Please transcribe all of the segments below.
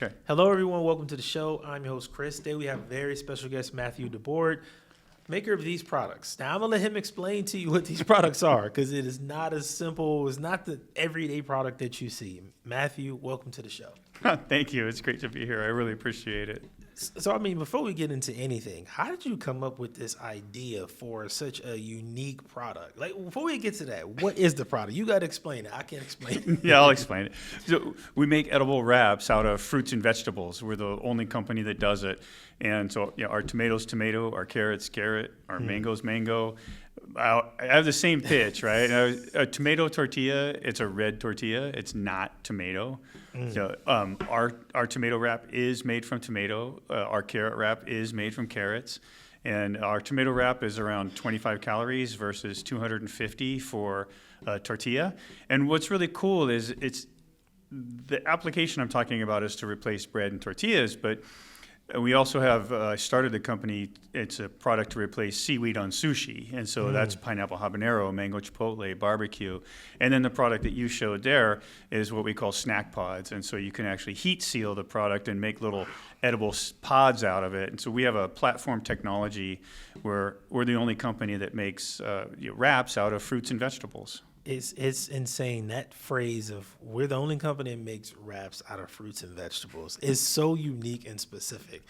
Okay. Hello, everyone. Welcome to the show. I'm your host, Chris. Today we have very special guest, Matthew DeBoard, maker of these products. Now, I'm going to let him explain to you what these products are because it is not as simple. It's not the everyday product that you see. Matthew, welcome to the show. Thank you. It's great to be here. I really appreciate it. So, I mean, before we get into anything, how did you come up with this idea for such a unique product? Like, before we get to that, what is the product? You got to explain it. I can't explain it. Yeah, I'll explain it. So we make edible wraps out of fruits and vegetables. We're the only company that does it. And so our tomatoes, tomato, our carrots, carrot, our mangoes, mango. I have the same pitch, right? A tomato tortilla, it's a red tortilla. It's not tomato. So, our tomato wrap is made from tomato. Our carrot wrap is made from carrots. And our tomato wrap is around 25 calories versus 250 for tortilla. And what's really cool is the application I'm talking about is to replace bread and tortillas, but we also have started the company. It's a product to replace seaweed on sushi, and so that's pineapple habanero, mango chipotle, barbecue, and then the product that you showed there is what we call snack pods, and so you can actually heat seal the product and make little edible pods out of it. And so we have a platform technology where we're the only company that makes wraps out of fruits and vegetables. It's insane. That phrase of we're the only company that makes wraps out of fruits and vegetables is so unique and specific.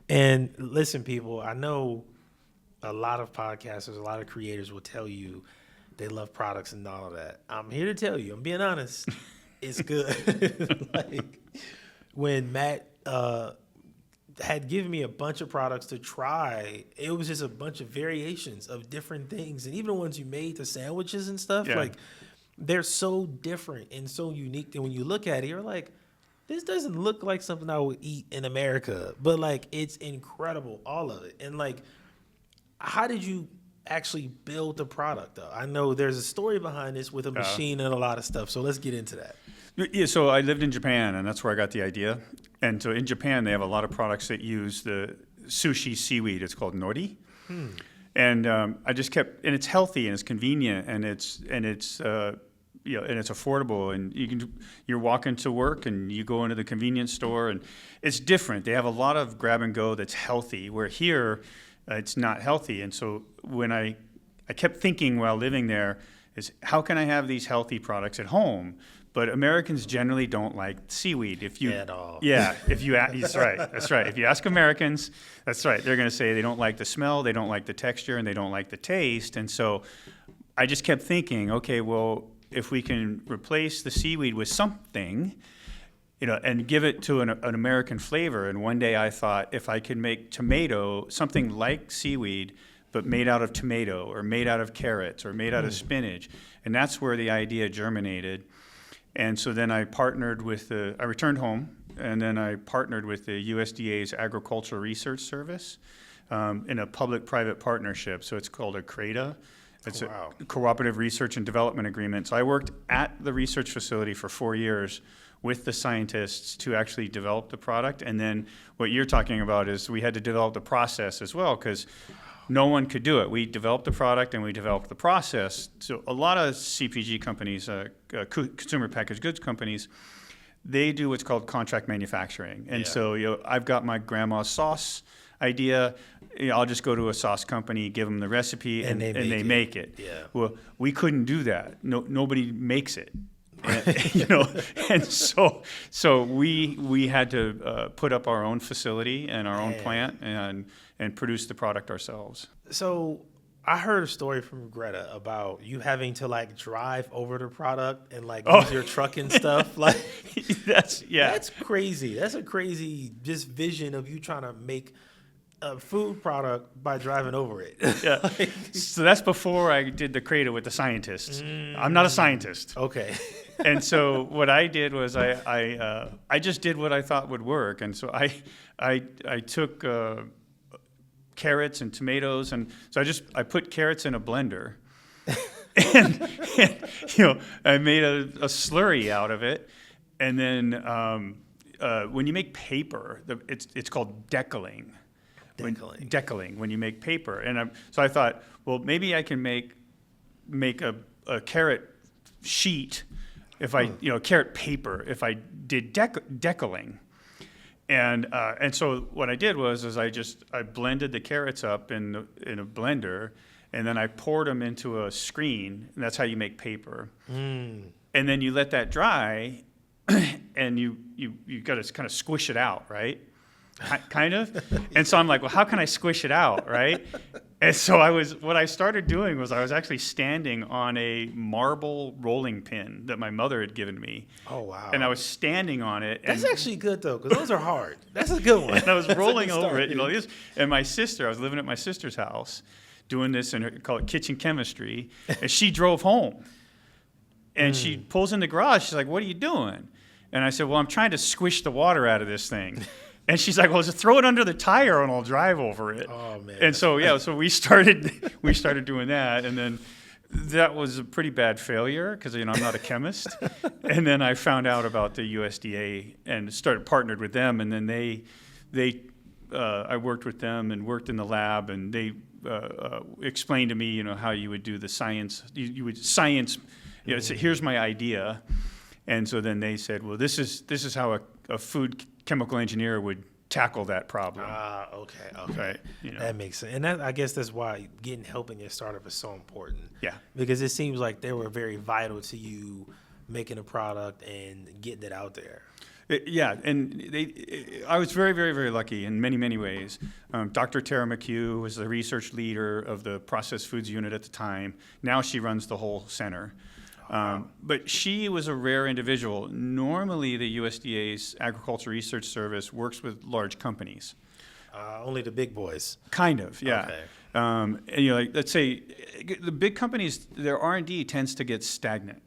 And listen, people, I know a lot of podcasters, a lot of creators will tell you they love products and all of that. I'm here to tell you, I'm being honest, it's good. Like when Matt had given me a bunch of products to try, it was just a bunch of variations of different things. And even the ones you made, the sandwiches and stuff, like they're so different and so unique. And when you look at it, you're like, this doesn't look like something I would eat in America, but like, it's incredible, all of it. And like, how did you actually build the product though? I know there's a story behind this with a machine and a lot of stuff. So let's get into that. Yeah, so I lived in Japan, and that's where I got the idea. And so in Japan, they have a lot of products that use the sushi seaweed. It's called nori. And I just kept, and it's healthy and it's convenient and it's affordable. And you're walking to work and you go into the convenience store and it's different. They have a lot of grab and go that's healthy. Where here, it's not healthy. And so when I kept thinking while living there is how can I have these healthy products at home? But Americans generally don't like seaweed. At all. Yeah, that's right. That's right. If you ask Americans, that's right. They're going to say they don't like the smell, they don't like the texture, and they don't like the taste. And so I just kept thinking, okay, well, if we can replace the seaweed with something, and give it to an American flavor. And one day I thought if I could make tomato, something like seaweed, but made out of tomato or made out of carrots or made out of spinach. And that's where the idea germinated. And so then I returned home, and then I partnered with the USDA's Agricultural Research Service in a public-private partnership. So it's called a CRADA. It's a Cooperative Research and Development Agreement. So I worked at the research facility for 4 years with the scientists to actually develop the product. And then what you're talking about is we had to develop the process as well, because no one could do it. We developed the product and we developed the process. So a lot of CPG companies, consumer packaged goods companies, they do what's called contract manufacturing. And so I've got my grandma's sauce idea. I'll just go to a sauce company, give them the recipe, and they make it. Yeah. Well, we couldn't do that. Nobody makes it. And so we had to put up our own facility and our own plant and produce the product ourselves. So I heard a story from Greta about you having to like drive over the product and like use your truck and stuff. Like that's crazy. That's a crazy just vision of you trying to make a food product by driving over it. Yeah. So that's before I did the CRADA with the scientists. I'm not a scientist. Okay. And so what I did was I just did what I thought would work. And so I took carrots and tomatoes, and so I put carrots in a blender, and I made a slurry out of it, and then when you make paper, it's called decaling. Decaling when you make paper, and so I thought, well, maybe I can make a carrot sheet if I carrot paper if I did decaling. And so what I did was I blended the carrots up in a blender, and then I poured them into a screen, and that's how you make paper. And then you let that dry, and you got to kind of squish it out, right? Kind of. And so I'm like, well, how can I squish it out, right? And so what I started doing was I was actually standing on a marble rolling pin that my mother had given me. Oh, wow. And I was standing on it. That's actually good, though, because those are hard. That's a good one. And I was That's a rolling good over start, it, and my sister, I was living at my sister's house doing this call it kitchen chemistry, and she drove home. And she pulls in the garage, she's like, what are you doing? And I said, well, I'm trying to squish the water out of this thing. And she's like, well, just throw it under the tire and I'll drive over it. Oh, man. And so, so we started doing that. And then that was a pretty bad failure because, I'm not a chemist. And then I found out about the USDA and partnered with them. And then I worked with them and worked in the lab, and they explained to me, how you would do the science. You would science, say, here's my idea. And so then they said, well, this is how a food chemical engineer would tackle that problem. Okay. Right. That makes sense. And I guess that's why getting help in your startup is so important. Yeah. Because it seems like they were very vital to you making a product and getting it out there. Yeah, and I was very, very, very lucky in many, many ways. Dr. Tara McHugh was the research leader of the processed foods unit at the time. Now she runs the whole center. But she was a rare individual. Normally, the USDA's Agriculture Research Service works with large companies. Only the big boys. Kind of, yeah. Okay. And let's say the big companies, their R&D tends to get stagnant,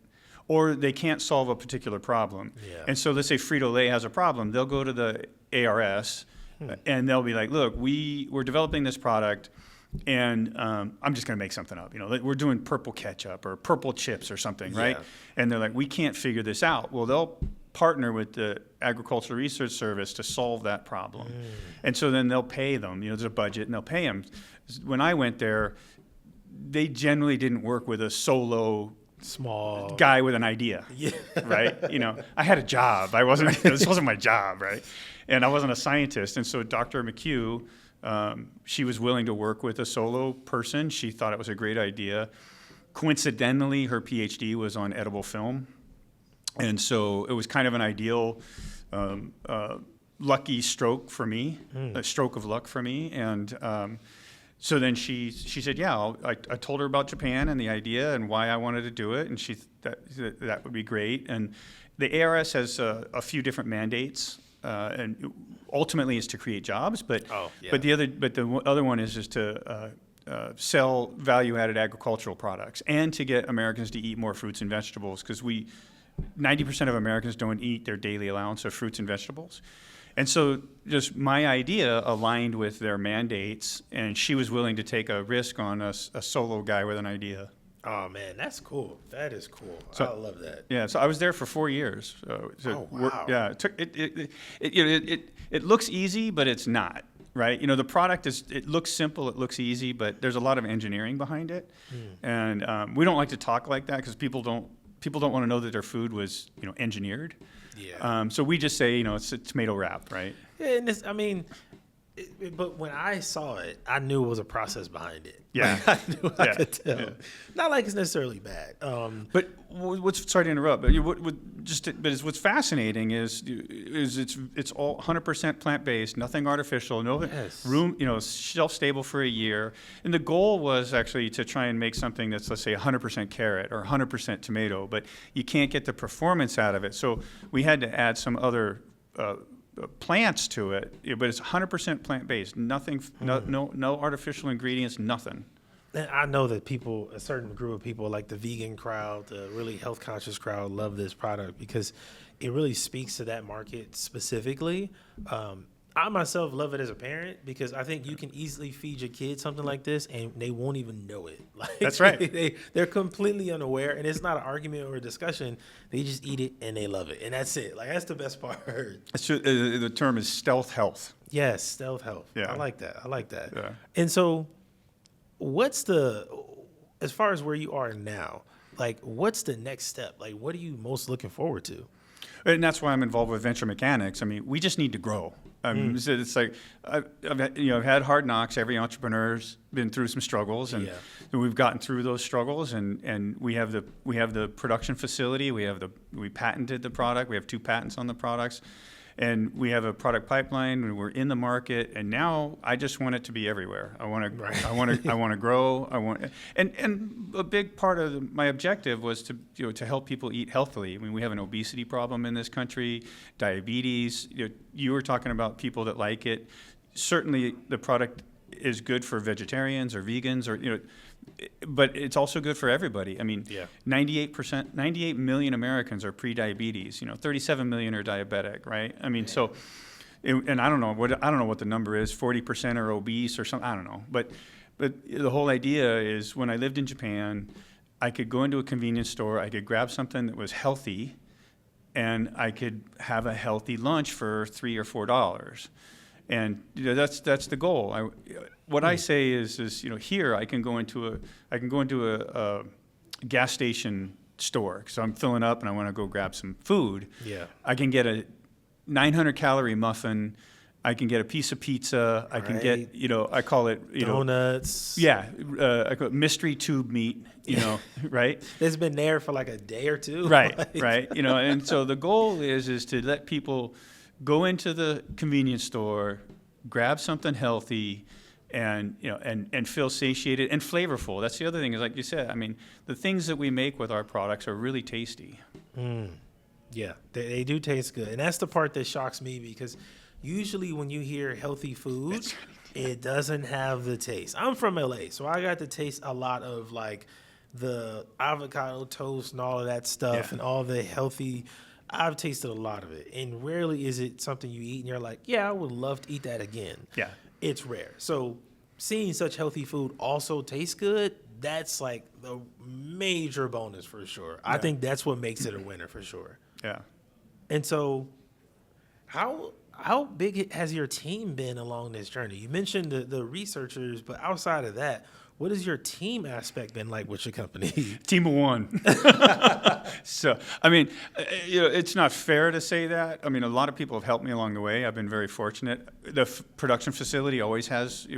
or they can't solve a particular problem. Yeah. And so let's say Frito-Lay has a problem. They'll go to the ARS, and they'll be like, look, we're developing this product, and I'm just going to make something up. We're doing purple ketchup or purple chips or something, right? Yeah. And they're like, we can't figure this out. Well, they'll partner with the Agricultural Research Service to solve that problem. And so then they'll pay them. There's a budget, and they'll pay them. When I went there, they generally didn't work with a solo small guy with an idea, right? I had a job. This wasn't my job, right? And I wasn't a scientist. And so Dr. McHugh, she was willing to work with a solo person. She thought it was a great idea. Coincidentally, her PhD was on edible film. And so it was kind of an ideal lucky stroke for me, a stroke of luck for me. And so then she said, yeah, I told her about Japan and the idea and why I wanted to do it, and that would be great. And the ARS has a few different mandates, and ultimately is to create jobs, but the other one is just to sell value-added agricultural products and to get Americans to eat more fruits and vegetables, because 90% of Americans don't eat their daily allowance of fruits and vegetables. And so just my idea aligned with their mandates, and she was willing to take a risk on a solo guy with an idea. Oh, man, that's cool. That is cool. So, I love that. Yeah, so I was there for 4 years. Wow. Yeah, it looks easy, but it's not, right? The product it looks simple, it looks easy, but there's a lot of engineering behind it. And we don't like to talk like that because people don't want to know that their food was, engineered. Yeah. So we just say, it's a tomato wrap, right? Yeah, and but when I saw it, I knew it was a process behind it. Yeah. I knew I could tell. Yeah. Not like it's necessarily bad. But sorry to interrupt, but what's fascinating is it's all 100% plant-based, nothing artificial, no room, shelf-stable for a year. And the goal was actually to try and make something that's, let's say, 100% carrot or 100% tomato, but you can't get the performance out of it. So we had to add some other plants to it, but it's 100% plant-based, nothing, no artificial ingredients, nothing. And I know that a certain group of people, like the vegan crowd, the really health conscious crowd, love this product because it really speaks to that market specifically. I myself love it as a parent because I think you can easily feed your kids something like this and they won't even know it. That's right. They're completely unaware, and it's not an argument or a discussion. They just eat it and they love it, and that's it. That's the best part. The term is stealth health. Yes, stealth health. Yeah. I like that. Yeah. And so, as far as where you are now, what's the next step? What are you most looking forward to? And that's why I'm involved with venture mechanics. I mean, we just need to grow. So it's like I've had hard knocks. Every entrepreneur's been through some struggles, and we've gotten through those struggles. And we have the production facility. We patented the product. We have 2 patents on the products. And we have a product pipeline, and we're in the market. And now I just want it to be everywhere. I want to grow. And a big part of my objective was to help people eat healthily. I mean, we have an obesity problem in this country, diabetes. You were talking about people that like it. Certainly, the product is good for vegetarians or vegans, but it's also good for everybody. I mean, 98 million Americans are pre-diabetes. 37 million are diabetic, right? I mean, so, and I don't know what the number is. 40% are obese or something. I don't know. But the whole idea is, when I lived in Japan, I could go into a convenience store, I could grab something that was healthy, and I could have a healthy lunch for $3 or $4. And that's the goal. What I say is here I can go into a gas station store, so I'm filling up and I want to go grab some food. Yeah. I can get a 900 calorie muffin. I can get a piece of pizza. I can get I call it donuts. Yeah, I call it mystery tube meat. Right. It's been there for like a day or two. Right. Right. And so the goal is to let people go into the convenience store, grab something healthy, and feel satiated and flavorful. That's the other thing, is like you said. I mean, the things that we make with our products are really tasty. Yeah, they do taste good, and that's the part that shocks me, because usually when you hear healthy food, it doesn't have the taste. I'm from LA, so I got to taste a lot of like the avocado toast and all of that stuff, and all the healthy. I've tasted a lot of it, and rarely is it something you eat and you're like, yeah, I would love to eat that again. Yeah. It's rare. So seeing such healthy food also taste good, that's like the major bonus for sure. I think that's what makes it a winner for sure. Yeah. And so how big has your team been along this journey? You mentioned the researchers, but outside of that, what has your team aspect been like with your company? Team of one. So, I mean, it's not fair to say that. I mean, a lot of people have helped me along the way. I've been very fortunate. The production facility always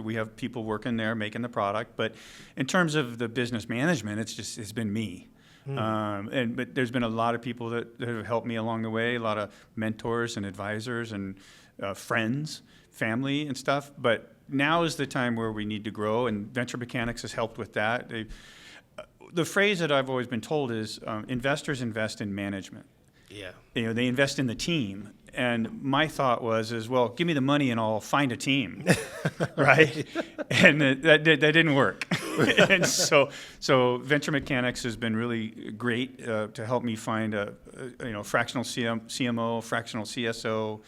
we have people working there making the product. But in terms of the business management, it's been me. But there's been a lot of people that have helped me along the way, a lot of mentors and advisors and friends, family and stuff. But now is the time where we need to grow, and Venture Mechanics has helped with that. The phrase that I've always been told is investors invest in management. Yeah. They invest in the team. And my thought was, well, give me the money and I'll find a team, right? And that didn't work. And so Venture Mechanics has been really great to help me find a fractional CMO, fractional CSO.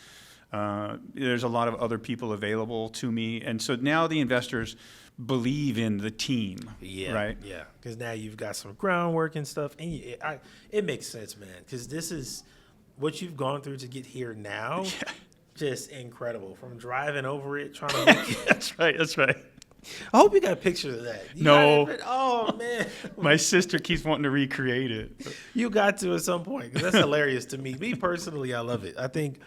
There's a lot of other people available to me. And so now the investors believe in the team, right? Yeah, because now you've got some groundwork and stuff. And it makes sense, man, because this is what you've gone through to get here now. Yeah. Just incredible. From driving over it, trying to make it. That's right. I hope you got pictures of that. Oh, man. My sister keeps wanting to recreate it. You got to at some point, because that's hilarious to me. Me personally, I love it. I think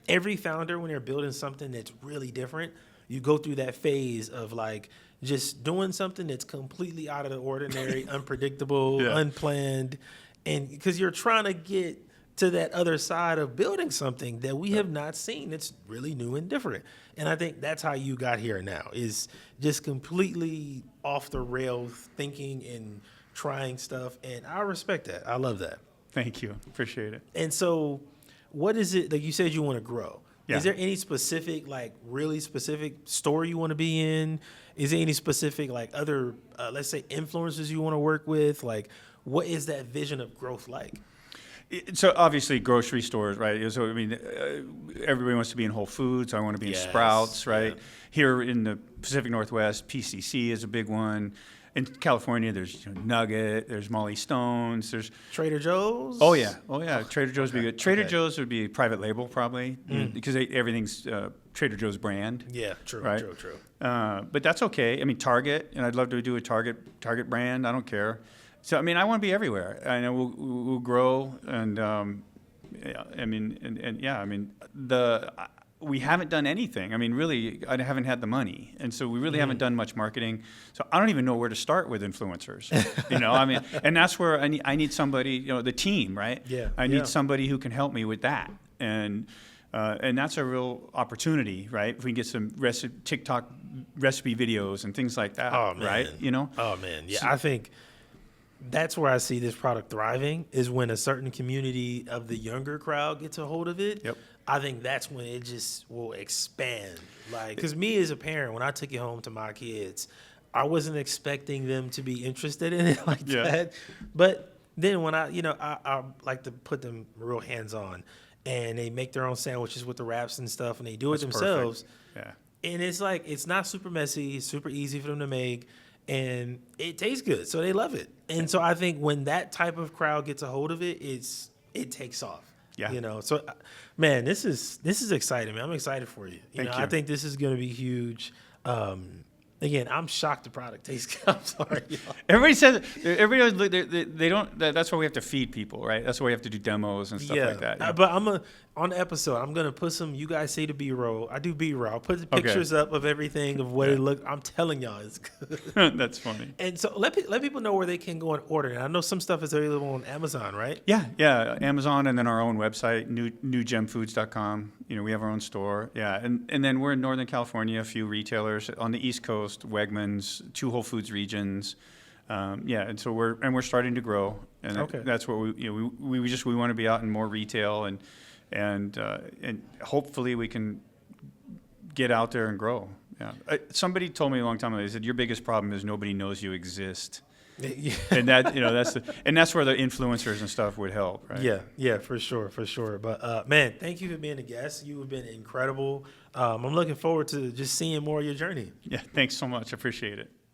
every founder, when they're building something that's really different, you go through that phase of like just doing something that's completely out of the ordinary, unpredictable, unplanned. And because you're trying to get to that other side of building something that we have not seen. It's really new and different. And I think that's how you got here now, is just completely off the rails thinking and trying stuff. And I respect that. I love that. Thank you. Appreciate it. And so what is it, like you said you want to grow. Yeah. Is there any specific, like really specific store you want to be in? Is there any specific, like other, let's say influencers you want to work with? Like what is that vision of growth like? So obviously grocery stores, right? So I mean, everybody wants to be in Whole Foods. I want to be in Sprouts, right? Yeah. Here in the Pacific Northwest, PCC is a big one. In California, there's Nugget, there's Molly Stone's, there's Trader Joe's. Oh yeah. Trader Joe's would be good. Trader Joe's would be private label probably because everything's Trader Joe's brand. Yeah, true, right? True. But that's okay. I mean, Target, and I'd love to do a Target brand. I don't care. So I mean, I want to be everywhere. I know we'll grow, and we haven't done anything. I mean, really, I haven't had the money, and so we really haven't done much marketing. So I don't even know where to start with influencers. I mean, and that's where I need somebody, the team, right? Yeah, I need somebody who can help me with that, and that's a real opportunity, right? If we can get some TikTok recipe videos and things like that, Oh, man. right? Oh man, yeah. I think that's where I see this product thriving is when a certain community of the younger crowd gets a hold of it. Yep. I think that's when it just will expand. Like, because me as a parent, when I took it home to my kids, I wasn't expecting them to be interested in it like that. But then when I like to put them real hands on, and they make their own sandwiches with the wraps and stuff, and they do it That's themselves. perfect. Yeah. And it's like, it's not super messy, it's super easy for them to make, and it tastes good, so they love it. And so I think when that type of crowd gets a hold of it, it takes off. Yeah. So man, this is exciting, man. I'm excited for you. Thank you. I think this is going to be huge. Again, I'm shocked the product tastes good. I'm sorry, y'all. Everybody says they don't. That's why we have to feed people, right? That's why we have to do demos and stuff like that. But on the episode, I'm gonna put some. You guys say the B-roll. I do B-roll. I'll put the pictures up of everything of what it look. I'm telling y'all, it's good. That's funny. And so let people know where they can go and order. And I know some stuff is available on Amazon, right? Yeah, Amazon, and then our own website, NewGemFoods.com. We have our own store. Yeah, and then we're in Northern California, a few retailers on the East Coast, Wegmans, 2 Whole Foods regions. And so we're starting to grow, and that's what we want to be out in more retail, and hopefully we can get out there and grow. Yeah, somebody told me a long time ago. They said your biggest problem is nobody knows you exist. Yeah. And that's where the influencers and stuff would help, right? Yeah, for sure. But man, thank you for being a guest. You have been incredible. I'm looking forward to just seeing more of your journey. Yeah, thanks so much. I appreciate it.